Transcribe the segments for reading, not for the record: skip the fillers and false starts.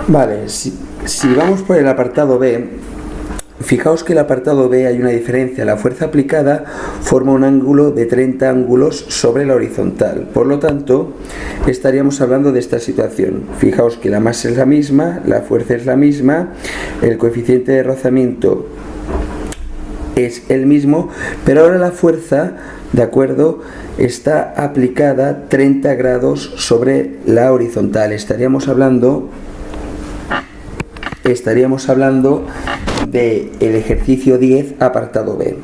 Vale, si vamos por el apartado B, fijaos que en el apartado B hay una diferencia. La fuerza aplicada forma un ángulo de 30 ángulos sobre la horizontal. Por lo tanto, estaríamos hablando de esta situación. Fijaos que la masa es la misma, la fuerza es la misma, el coeficiente de rozamiento es el mismo, pero ahora la fuerza, ¿de acuerdo?, está aplicada 30 grados sobre la horizontal. Estaríamos hablando del ejercicio 10, apartado B.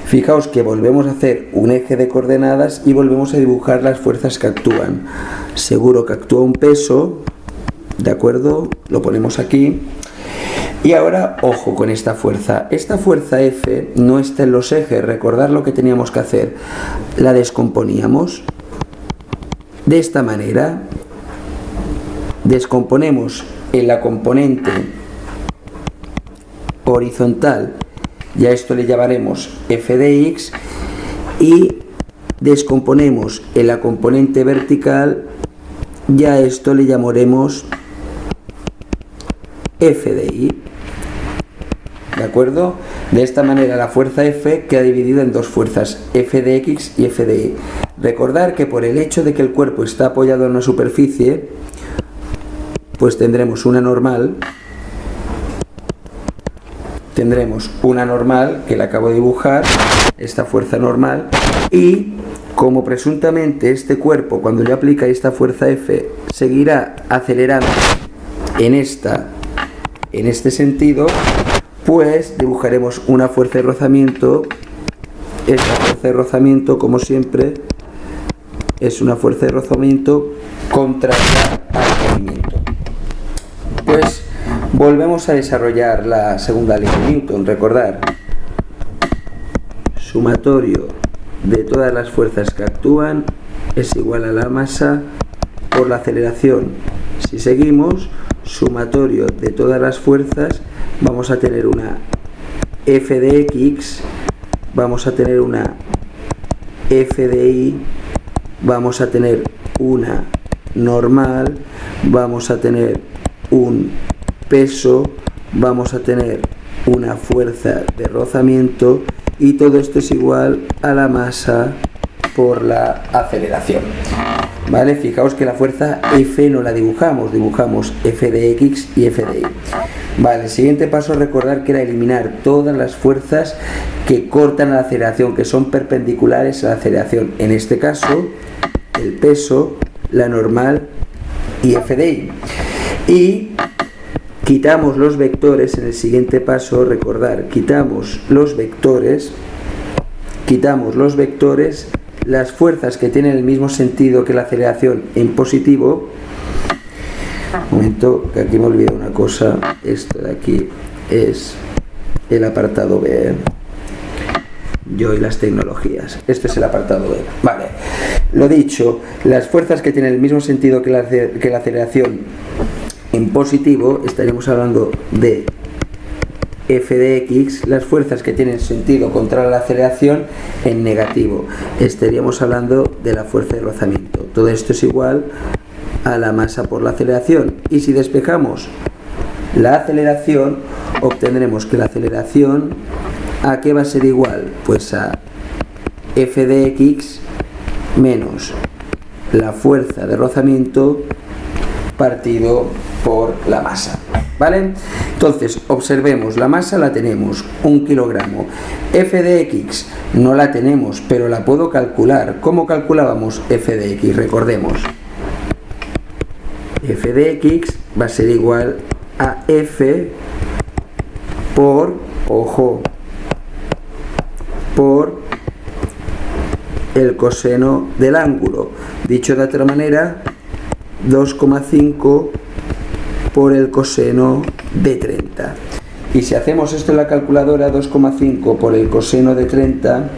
Fijaos que volvemos a hacer un eje de coordenadas y volvemos a dibujar las fuerzas que actúan. Seguro que actúa un peso, ¿de acuerdo? Lo ponemos aquí. Y ahora, ojo con esta fuerza. Esta fuerza F no está en los ejes. Recordad lo que teníamos que hacer. La descomponíamos de esta manera. Descomponemos en la componente horizontal, y a esto le llamaremos f de x, y descomponemos en la componente vertical, y a esto le llamaremos f de y. ¿De acuerdo? De esta manera la fuerza F queda dividida en dos fuerzas, f de x y f de y. Recordar que por el hecho de que el cuerpo está apoyado en una superficie, pues tendremos una normal que la acabo de dibujar, esta fuerza normal, y como presuntamente este cuerpo, cuando yo aplique esta fuerza F, seguirá acelerando en este sentido, pues dibujaremos una fuerza de rozamiento. Esta fuerza de rozamiento, como siempre, es una fuerza de rozamiento contraria al movimiento. Pues volvemos a desarrollar la segunda ley de Newton. Recordar, sumatorio de todas las fuerzas que actúan es igual a la masa por la aceleración. Si seguimos, sumatorio de todas las fuerzas, vamos a tener una f de x, vamos a tener una f de y, vamos a tener una normal, vamos a tener un peso, vamos a tener una fuerza de rozamiento, y todo esto es igual a la masa por la aceleración. ¿Vale? Fijaos que la fuerza F no la dibujamos f de x y f de y. Vale, el siguiente paso es recordar que era eliminar todas las fuerzas que cortan la aceleración, que son perpendiculares a la aceleración. En este caso, el peso, la normal y f de y. Y quitamos los vectores en el siguiente paso. Recordar, quitamos los vectores, las fuerzas que tienen el mismo sentido que la aceleración en positivo. Un momento, que aquí me olvido una cosa. Esto de aquí es el apartado B. Yo y las tecnologías. Este es el apartado B. Vale. Lo dicho, las fuerzas que tienen el mismo sentido que la aceleración en positivo, estaríamos hablando de f de x, las fuerzas que tienen sentido contra la aceleración en negativo, estaríamos hablando de la fuerza de rozamiento. Todo esto es igual a la masa por la aceleración, y si despejamos la aceleración, obtendremos que la aceleración, ¿a qué va a ser igual? Pues a f de x menos la fuerza de rozamiento partido por la masa. ¿Vale? Entonces, observemos, la masa la tenemos, 1 kilogramo. F de x no la tenemos, pero la puedo calcular. ¿Cómo calculábamos f de x? Recordemos. F de x va a ser igual a f por, ojo, por el coseno del ángulo. Dicho de otra manera, 2,5 por el coseno de 30. Y si hacemos esto en la calculadora, 2,5 por el coseno de 30,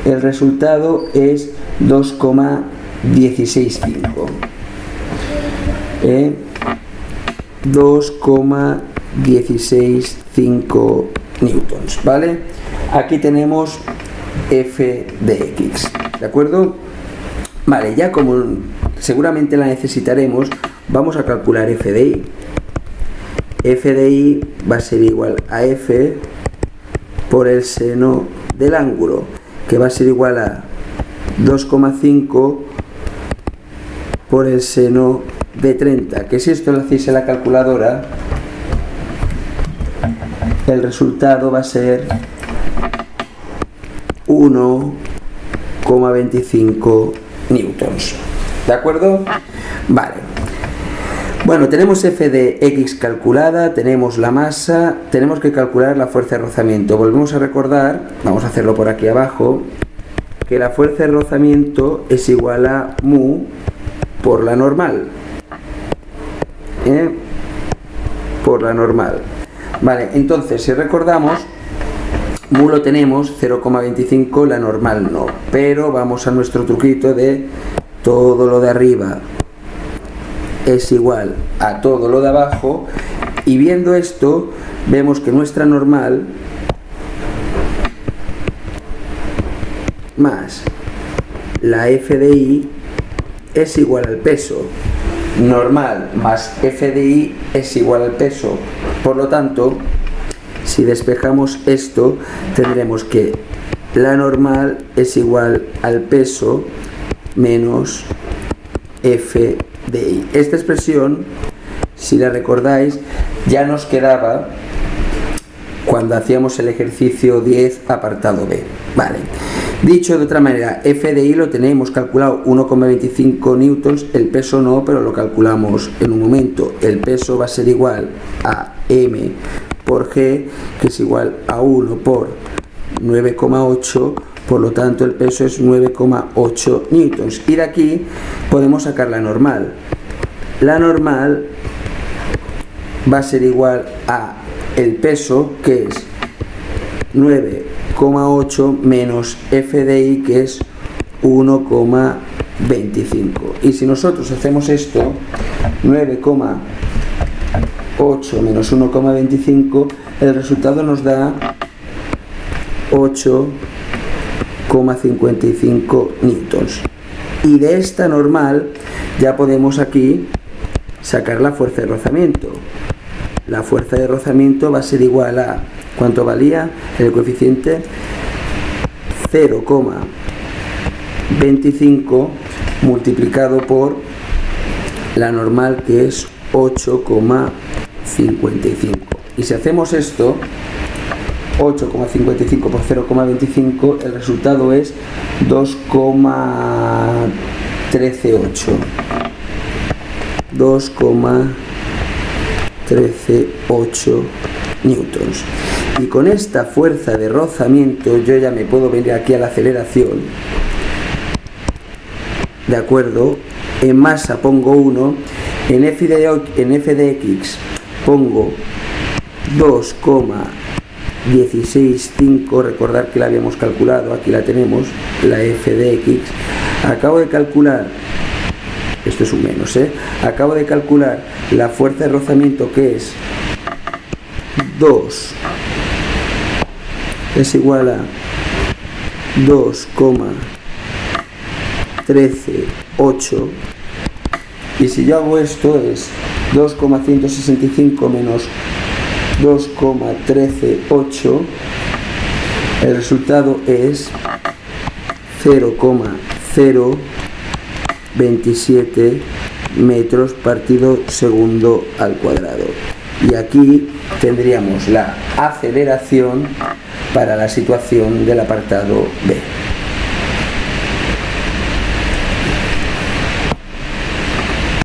el resultado es 2,165. 2,165 newtons, ¿vale? Aquí tenemos f de x, ¿de acuerdo? Vale, ya como seguramente la necesitaremos, vamos a calcular f de y. f de i va a ser igual a f por el seno del ángulo, que va a ser igual a 2,5 por el seno de 30, que si esto lo hacéis en la calculadora, el resultado va a ser 1,25 newtons. ¿De acuerdo? Vale. Bueno, tenemos f de x calculada, tenemos la masa, tenemos que calcular la fuerza de rozamiento. Volvemos a recordar, vamos a hacerlo por aquí abajo, que la fuerza de rozamiento es igual a mu por la normal. Por la normal. Vale, entonces si recordamos, mu lo tenemos 0,25, la normal no, pero vamos a nuestro truquito de todo lo de arriba es igual a todo lo de abajo, y viendo esto vemos que nuestra normal más la f de i es igual al peso. Normal más f de i es igual al peso. Por lo tanto, si despejamos esto, tendremos que la normal es igual al peso menos f de i. Esta expresión, si la recordáis, ya nos quedaba cuando hacíamos el ejercicio 10 apartado B. Vale. Dicho de otra manera, f de i lo tenemos calculado 1,25 newtons, el peso no, pero lo calculamos en un momento. El peso va a ser igual a m por g, que es igual a 1 por 9,8, por lo tanto el peso es 9,8 newtons. Y de aquí podemos sacar la normal. La normal va a ser igual a el peso, que es 9,8 menos f de i, que es 1,25. Y si nosotros hacemos esto, 9,8 menos 1,25, el resultado nos da 8,55 newtons. Y de esta normal ya podemos aquí sacar la fuerza de rozamiento. La fuerza de rozamiento va a ser igual a, ¿cuánto valía el coeficiente? 0,25 multiplicado por la normal, que es 8,55. Y si hacemos esto, 8,55 por 0,25, el resultado es 2,138. 2,138 newtons. Y con esta fuerza de rozamiento yo ya me puedo venir aquí a la aceleración. ¿De acuerdo? En masa pongo 1, en f de x pongo 2,165, recordar que la habíamos calculado, aquí la tenemos, la f de x. Acabo de calcular, esto es un menos, acabo de calcular la fuerza de rozamiento, que es 2, es igual a 2,138, y si yo hago esto es 2,165 menos 2,138, el resultado es 0,027 metros partido segundo al cuadrado. Y aquí tendríamos la aceleración para la situación del apartado B.